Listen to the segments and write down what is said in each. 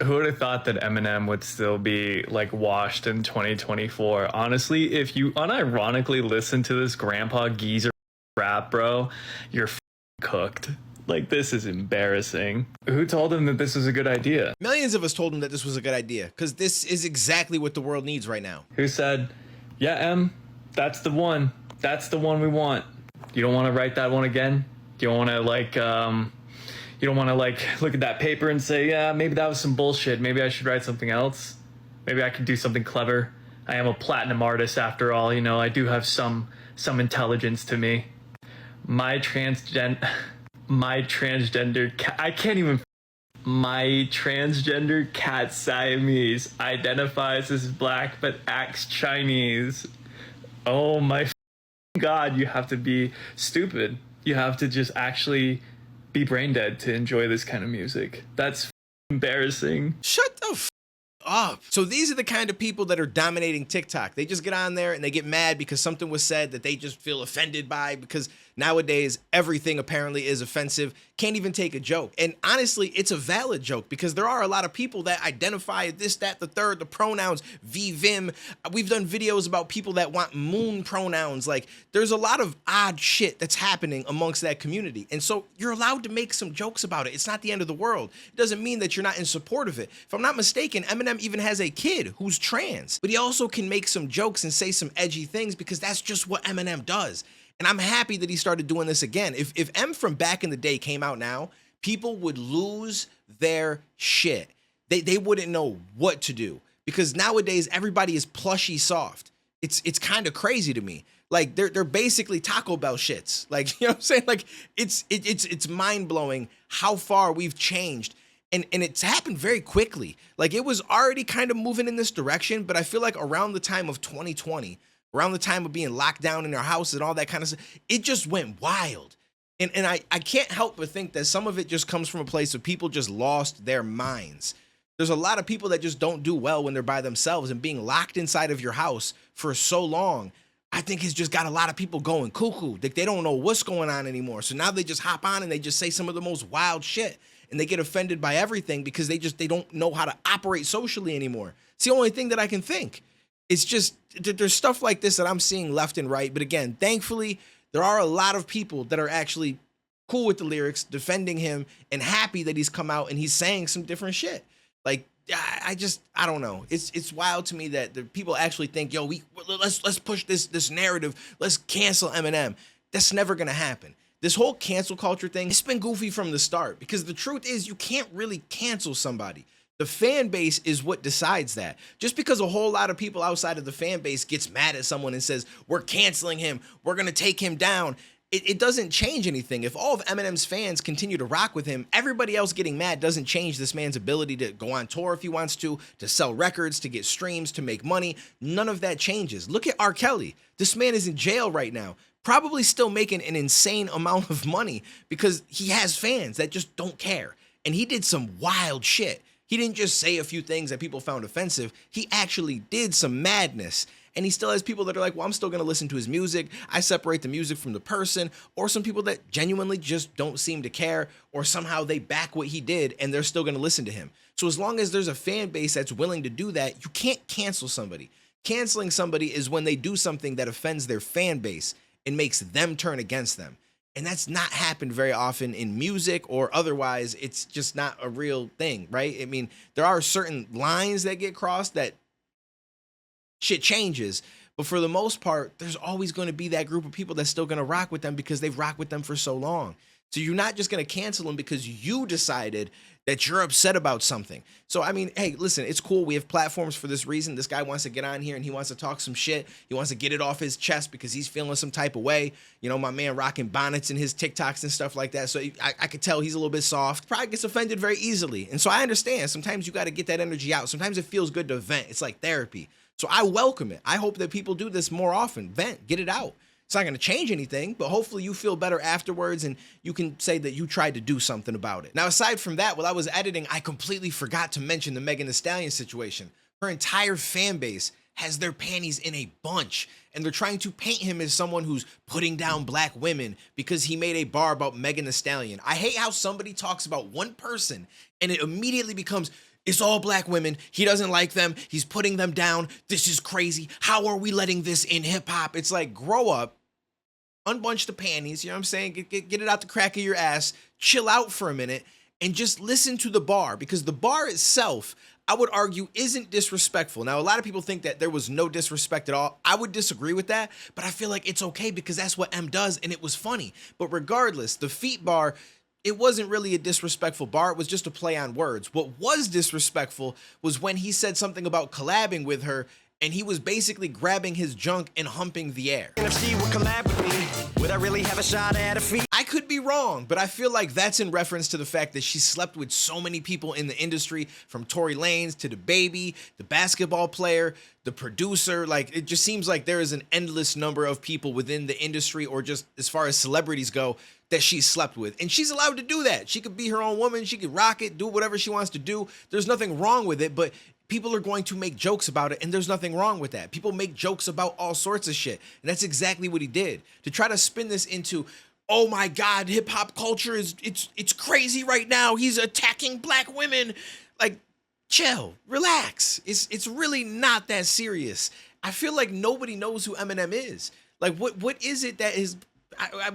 Who would have thought that Eminem would still be like washed in 2024? Honestly, if you unironically listen to this grandpa geezer rap, bro, you're cooked. Like, this is embarrassing. Who told him that this was a good idea? Millions of us told him that this was a good idea because this is exactly what the world needs right now. Who said, yeah, M, that's the one. That's the one we want. You don't want to write that one again? You don't want to look at that paper and say, yeah, maybe that was some bullshit. Maybe I should write something else. Maybe I could do something clever. I am a platinum artist after all. You know, I do have some intelligence to me. My transgender cat Siamese identifies as black but acts Chinese. Oh my God, you have to be stupid. You have to just actually be brain dead to enjoy this kind of music. That's embarrassing. Shut the up. So these are the kind of people that are dominating TikTok. They just get on there and they get mad because something was said that they just feel offended by, because nowadays everything apparently is offensive. Can't even take a joke. And honestly, it's a valid joke because there are a lot of people that identify this, that, the third, the pronouns, vim. We've done videos about people that want moon pronouns. Like, there's a lot of odd shit that's happening amongst that community. And so you're allowed to make some jokes about it. It's not the end of the world. It doesn't mean that you're not in support of it. If I'm not mistaken, Eminem even has a kid who's trans, but he also can make some jokes and say some edgy things because that's just what Eminem does. And I'm happy that he started doing this again. If M from back in the day came out now, people would lose their shit. They wouldn't know what to do because nowadays everybody is plushy soft. It's kind of crazy to me. Like, they're basically Taco Bell shits. Like, you know what I'm saying? Like, it's mind blowing how far we've changed. And it's happened very quickly. Like, it was already kind of moving in this direction, but I feel like around the time of 2020, around the time of being locked down in our house and all that kind of stuff, it just went wild. And I can't help but think that some of it just comes from a place of people just lost their minds. There's a lot of people that just don't do well when they're by themselves, and being locked inside of your house for so long, I think has just got a lot of people going cuckoo. They don't know what's going on anymore. So now they just hop on and they just say some of the most wild shit. And they get offended by everything because they don't know how to operate socially anymore. It's the only thing that I can think. It's just, there's stuff like this that I'm seeing left and right. But again, thankfully, there are a lot of people that are actually cool with the lyrics, defending him, and happy that he's come out and he's saying some different shit. Like, I don't know. It's wild to me that the people actually think, yo, let's push this narrative. Let's cancel Eminem. That's never gonna happen. This whole cancel culture thing, it's been goofy from the start, because the truth is you can't really cancel somebody. The fan base is what decides that. Just because a whole lot of people outside of the fan base gets mad at someone and says, we're canceling him, we're gonna take him down, it doesn't change anything. If all of Eminem's fans continue to rock with him, everybody else getting mad doesn't change this man's ability to go on tour if he wants to sell records, to get streams, to make money. None of that changes. Look at R. Kelly. This man is in jail right now, probably still making an insane amount of money because he has fans that just don't care. And he did some wild shit. He didn't just say a few things that people found offensive. He actually did some madness. And he still has people that are like, well, I'm still going to listen to his music. I separate the music from the person. Or some people that genuinely just don't seem to care, or somehow they back what he did and they're still going to listen to him. So as long as there's a fan base that's willing to do that, you can't cancel somebody. Canceling somebody is when they do something that offends their fan base and makes them turn against them. And that's not happened very often in music or otherwise. It's just not a real thing, right? I mean, there are certain lines that get crossed that shit changes. But for the most part, there's always going to be that group of people that's still going to rock with them because they've rocked with them for so long. So you're not just going to cancel them because you decided that you're upset about something. So, I mean, hey, listen, it's cool. We have platforms for this reason. This guy wants to get on here and he wants to talk some shit. He wants to get it off his chest because he's feeling some type of way. You know, my man rocking bonnets in his TikToks and stuff like that. So I could tell he's a little bit soft. Probably gets offended very easily. And so I understand. Sometimes you got to get that energy out. Sometimes it feels good to vent. It's like therapy. So I welcome it. I hope that people do this more often. Vent, get it out. It's not going to change anything, but hopefully you feel better afterwards and you can say that you tried to do something about it. Now, aside from that, while I was editing, I completely forgot to mention the Megan Thee Stallion situation. Her entire fan base has their panties in a bunch, and they're trying to paint him as someone who's putting down black women because he made a bar about Megan Thee Stallion. I hate how somebody talks about one person and it immediately becomes, It's all black women. He doesn't like them. He's putting them down. This is crazy. How are we letting this in hip hop? It's like, grow up, unbunch the panties. You know what I'm saying? Get it out the crack of your ass. Chill out for a minute and just listen to the bar, because the bar itself, I would argue, isn't disrespectful. Now, a lot of people think that there was no disrespect at all. I would disagree with that, but I feel like it's okay because that's what M does, and it was funny. But regardless, the feet bar, it wasn't really a disrespectful bar. It was just a play on words. What was disrespectful was when he said something about collabing with her, and he was basically grabbing his junk and humping the air. And if she would collab with me, would I really have a shot at a feat? I could be wrong, but I feel like that's in reference to the fact that she slept with so many people in the industry, from Tory Lanez to the baby, the basketball player, the producer. Like, it just seems like there is an endless number of people within the industry, or just as far as celebrities go, that she slept with. And she's allowed to do that. She could be her own woman. She could rock it, do whatever she wants to do. There's nothing wrong with it, but people are going to make jokes about it, and there's nothing wrong with that. People make jokes about all sorts of shit, and that's exactly what he did. To try to spin this into, oh my God, hip hop culture it's crazy right now. He's attacking black women. Like, chill, relax. It's really not that serious. I feel like nobody knows who Eminem is. Like, what is it that is?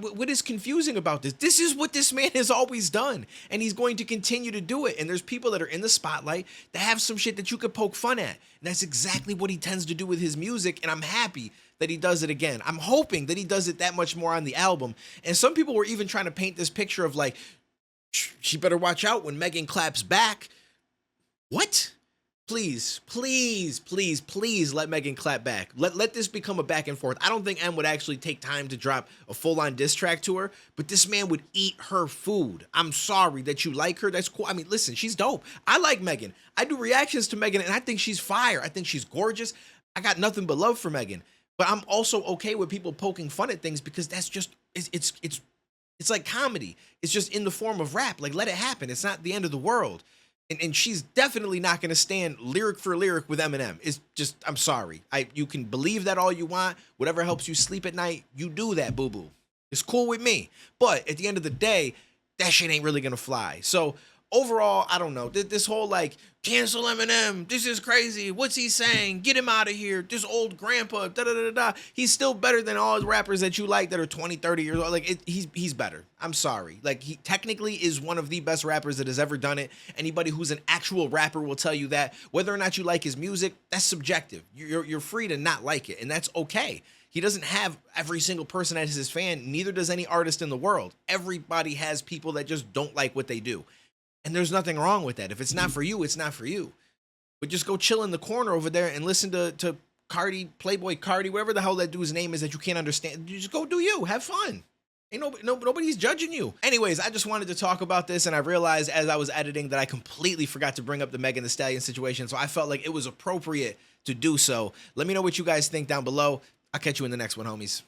What is confusing about this? This is what this man has always done, and he's going to continue to do it. And there's people that are in the spotlight that have some shit that you could poke fun at. And that's exactly what he tends to do with his music, and I'm happy that he does it again. I'm hoping that he does it that much more on the album. And some people were even trying to paint this picture of like, she better watch out when Megan claps back. What? Please, please, please, please let Megan clap back. Let this become a back and forth. I don't think M would actually take time to drop a full-on diss track to her, but this man would eat her food. I'm sorry that you like her. That's cool. I mean, listen, she's dope. I like Megan. I do reactions to Megan, and I think she's fire. I think she's gorgeous. I got nothing but love for Megan. But I'm also okay with people poking fun at things, because that's just, it's like comedy. It's just in the form of rap. Like, let it happen. It's not the end of the world. And she's definitely not going to stand lyric for lyric with Eminem. It's just, I'm sorry. You can believe that all you want. Whatever helps you sleep at night, you do that, boo-boo. It's cool with me. But at the end of the day, that shit ain't really going to fly. So overall, I don't know. This whole like, cancel Eminem, this is crazy. What's he saying? Get him out of here. This old grandpa, da-da-da-da. He's still better than all the rappers that you like that are 20, 30 years old. Like, he's better. I'm sorry. Like, he technically is one of the best rappers that has ever done it. Anybody who's an actual rapper will tell you that. Whether or not you like his music, that's subjective. You're free to not like it, and that's okay. He doesn't have every single person as his fan. Neither does any artist in the world. Everybody has people that just don't like what they do. And there's nothing wrong with that. If it's not for you, it's not for you. But just go chill in the corner over there and listen to Cardi, Playboy Cardi, whatever the hell that dude's name is that you can't understand. You just go do you. Have fun. Ain't nobody's judging you. Anyways, I just wanted to talk about this, and I realized as I was editing that I completely forgot to bring up the Megan Thee Stallion situation, so I felt like it was appropriate to do so. Let me know what you guys think down below. I'll catch you in the next one, homies.